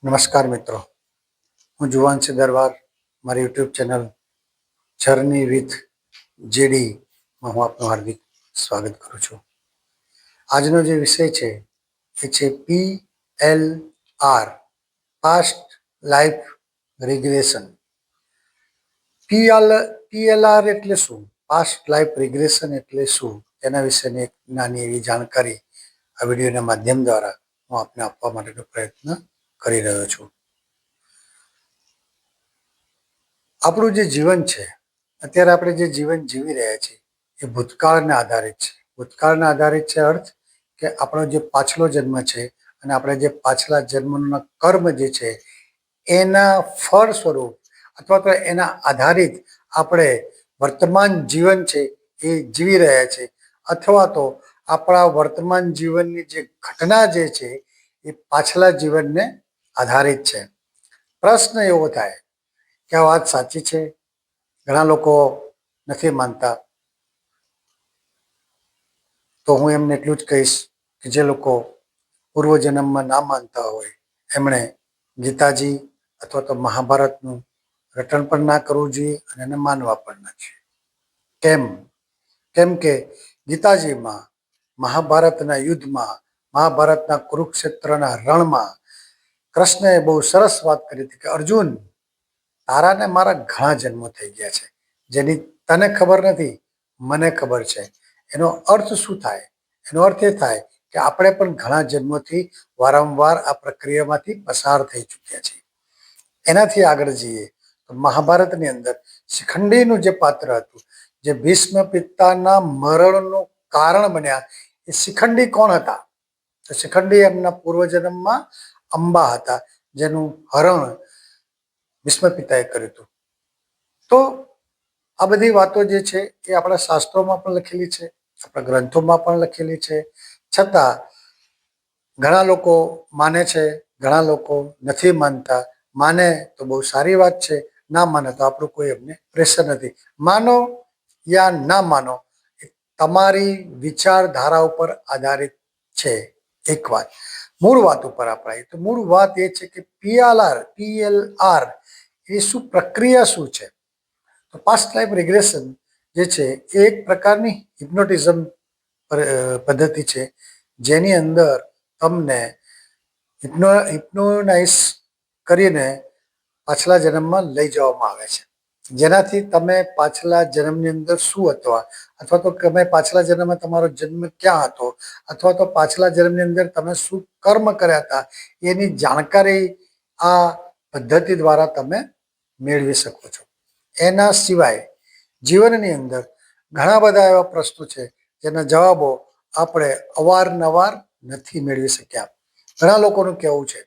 નમસ્કાર મિત્રો, હું જુવાનસિંહ દરબાર. મારી યુટ્યુબ ચેનલ જર્ની વિથ જેડીમાં હું આપનું હાર્દિક સ્વાગત કરું છું. આજનો જે વિષય છે એ છે PLR, past life regression. PLR એટલે શું, પાસ્ટ લાઈફ રિગ્રેશન એટલે શું, તેના વિશેની એક નાની એવી જાણકારી આ વિડીયોના માધ્યમ દ્વારા હું આપને આપવા માટેનો પ્રયત્ન કરી રહ્યો છું. આપણું જે જીવન છે, અત્યારે આપણે જે જીવન જીવી રહ્યા છીએ એ ભૂતકાળને આધારિત છે. ભૂતકાળને આધારિત છે અર્થ કે આપણો જે પાછલો જન્મ છે અને આપણે જે પાછલા જન્મના કર્મ જે છે એના ફળ સ્વરૂપ અથવા તો એના આધારિત આપણે વર્તમાન જીવન છે એ જીવી રહ્યા છે, અથવા તો આપણા વર્તમાન જીવનની જે ઘટના જે છે એ પાછલા જીવનને આધારિત છે. પ્રશ્ન એવો થાય કે આ વાત સાચી છે? ઘણા લોકો નથી માનતા, તો હું એમને એટલું જ કહીશ કે જે લોકો પૂર્વજન્મમાં ના માનતા હોય એમણે ગીતાજી અથવા તો મહાભારતનું રટણ પણ ના કરવું જોઈએ અને એને માનવા પણ ના જોઈએ. કેમ કે ગીતાજીમાં, મહાભારતના યુદ્ધમાં, મહાભારતના કુરુક્ષેત્રના રણમાં કૃષ્ણએ બહુ સરસ વાત કરી હતી કે અર્જુન, તારાને મારા ઘણા જન્મો થઈ ગયા છે, જેની તને ખબર નથી, મને ખબર છે. એનો અર્થ શું થાય? એનો અર્થ એ થાય કે આપણે પણ ઘણા જન્મોથી વારંવાર આ પ્રક્રિયામાંથી પસાર થઈ ચૂક્યા છીએ. એનાથી આગળ જઈએ તો મહાભારતની અંદર શિખંડીનું જે પાત્ર હતું, જે ભીષ્મ પિતાના મરણનું કારણ બન્યા, એ શિખંડી કોણ હતા? તો શિખંડી એમના પૂર્વજન્મમાં અંબા હતા, જેનું હરણ ભીષ્મ પિતાએ કર્યું હતું. તો આ બધી વાતો જે છે એ આપણા શાસ્ત્રોમાં પણ લખેલી છે, આપણા ગ્રંથોમાં પણ લખેલી છે. છતાં ઘણા લોકો માને છે, ઘણા લોકો નથી માનતા. માને તો બહુ સારી વાત છે, ના માને તો આપણું કોઈ એમને પ્રેશર નથી. માનો યા ના માનો, એ તમારી વિચારધારા ઉપર આધારિત છે. એક વાત, મૂળ વાત ઉપર આપણે આવીએ તો મૂળ વાત એ છે કે PLR એ શું, પ્રક્રિયા શું છે? તો પાસ્ટ લાઈફ રિગ્રેશન જે છે એ એક પ્રકારની હિપ્નોટિઝમ પદ્ધતિ છે, જેની અંદર તમને હિપ્નોનાઇઝ કરીને પાછલા જન્મમાં લઈ જવામાં આવે છે, જેનાથી તમે પાછલા જન્મની અંદર શું હતા, અથવા તો તમે પાછલા જન્મમાં તમારો જન્મ ક્યાં હતો, અથવા તો પાછલા જન્મની અંદર તમે શું કર્મ કર્યા હતા, એની જાણકારી આ પદ્ધતિ દ્વારા તમે મેળવી શકો છો. એના સિવાય જીવનની અંદર ઘણા બધા એવા પ્રશ્નો છે જેના જવાબો આપણે અવારનવાર નથી મેળવી શક્યા. ઘણા લોકોનું કહેવું છે,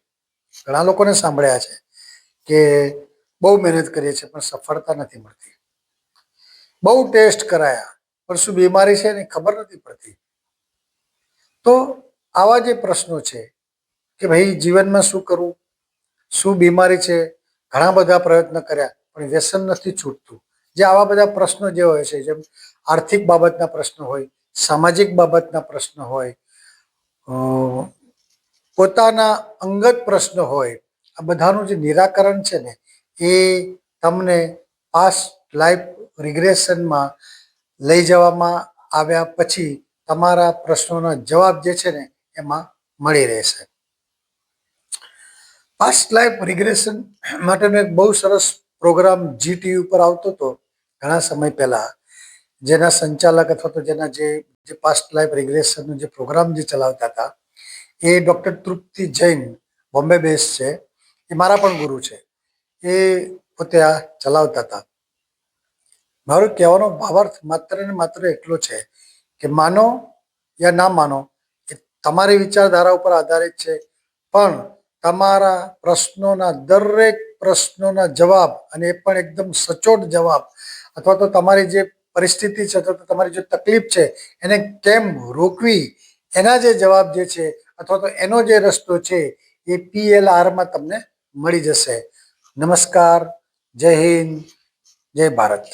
ઘણા લોકોને સાંભળ્યા છે કે બહુ મહેનત કરીએ છીએ પણ સફળતા નથી મળતી, બહુ ટેસ્ટ કરાયા પણ શું બીમારી છે એની ખબર નથી પડતી. તો આવા જે પ્રશ્નો છે કે ભાઈ જીવનમાં શું કરવું, શું બીમારી છે, ઘણા બધા પ્રયત્ન કર્યા પણ વ્યસન નથી છૂટતું. જે આવા બધા પ્રશ્નો જે હોય છે, જેમ આર્થિક બાબતના પ્રશ્નો હોય, સામાજિક બાબતના પ્રશ્નો હોય, પોતાના અંગત પ્રશ્નો હોય, આ બધાનું જે નિરાકરણ છે ને એ તમને પાસ્ટ લાઈફ રિગ્રેશનમાં લઈ જવામાં આવ્યા પછી તમારા પ્રશ્નોના જવાબ જે છે ને એમાં મળી રહેશે. પાસ્ટ લાઈફ રિગ્રેશન માટેનો એક બહુ સરસ પ્રોગ્રામ GTV ઉપર આવતો હતો ઘણા સમય પહેલા, જેના સંચાલક અથવા તો જેના જે પાસ્ટ લાઈફ રિગ્રેશનનો જે પ્રોગ્રામ જે ચલાવતા હતા એ ડૉક્ટર તૃપ્તિ જૈન, બોમ્બે બેઝ છે, એ મારા પણ ગુરુ છે. એ પોતે આ ચલાવતા હતા. મારું કહેવાનો ભાવાર્થ માત્ર ને માત્ર એટલો છે કે માનો યા ના માનો એ તમારી વિચારધારા ઉપર આધારિત છે, પણ તમારા પ્રશ્નોના, દરેક પ્રશ્નોના જવાબ, અને એ પણ એકદમ સચોટ જવાબ, અથવા તો તમારી જે પરિસ્થિતિ છે અથવા તો તમારી જે તકલીફ છે એને કેમ રોકવી, એના જે જવાબ જે છે અથવા તો એનો જે રસ્તો છે એ PLRમાં તમને મળી જશે. નમસ્કાર, જય હિન્દ, જય ભારત.